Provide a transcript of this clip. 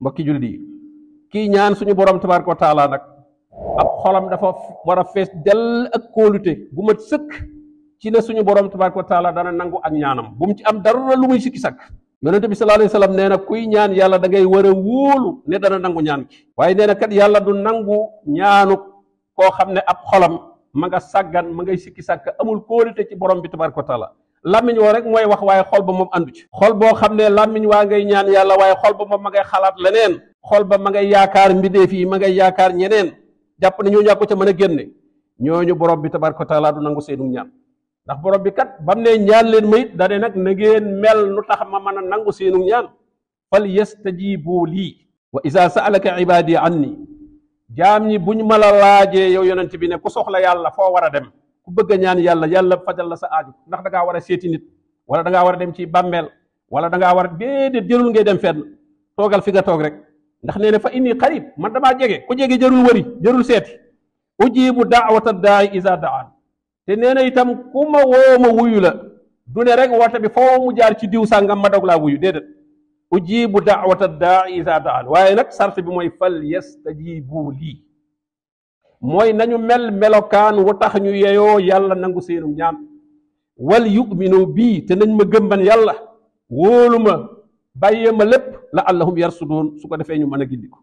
mbokki julli yi kii ñaan suñu borom tabaaraka wa taala nag ab xolam dafa war a fees dell ak kóolute gu mat sëkk ci ne suñu borom tabaaraka wa taala dana nangu ak ñaanam bu mu ci am dara lu muy sikki sakk. yonent bi sallallahu alayhi wasallam nee na kuy ñaan yàlla da ngay war a wóolu ne dana nangu ñaan ki waaye nee na kat yàlla du nangu ñaanu koo xam ne ab xolam ma nga sàggan ma ngay sikki sàkk amul kóolute ci borom bi tabaaraka wa taala. làmmiñ woo rek mooy wax waaye xol ba moom àndu ci. xol boo xam ne làmmiñ waa ngay ñaan yàlla waaye xol ba moom ma ngay xalaat leneen. xol ba ma ngay yaakaar mbindeef yi ma ngay yaakaar ñeneen jàpp ne ñoo ñàkk ko ca mën a génne ñooñu borom bi tabaaraka wa taala du nangu seenu ñaan. ndax borom bi kat bam ne ñaan leen mayit da ne nag na ngeen mel nu tax ma mën a nangu seenu ñaan fal yastajibu lii wa isa saalaka ibadi anni jaam ñi buñ ma la laajee yow yonent bi ne ku soxla yàlla foo war a dem ku bëgg a ñaan yàlla yàlla fajal la sa aaju ndax da ngaa war a seeti nit wala da ngaa war a dem ci bàmmeel wala da ngaa war a déedéet jërul ngay dem fenn toogal fi nga toog rek ndax nee na fa inni qarib man damaa jege ku jege jërul wëri jërul seeti ujibu daawata daai isa daan te nee na itam ku ma woo ma wuyu la du ne rek woote bi foo mu jaar ci diw sàngam ma dog laa wuyu déedéet ujibu daawata daai isa daan waaye nag sart bi mooy fal yastajibu lii mooy nañu mel melokaan wu tax ñu yeyoo yàlla nangu seenu ñaan wal yuminu bii te nañ ma gëmban yàlla wóolu ma bàyyee ma lépp la allahum yarsudoon su ko defee ñu mën a gindi ko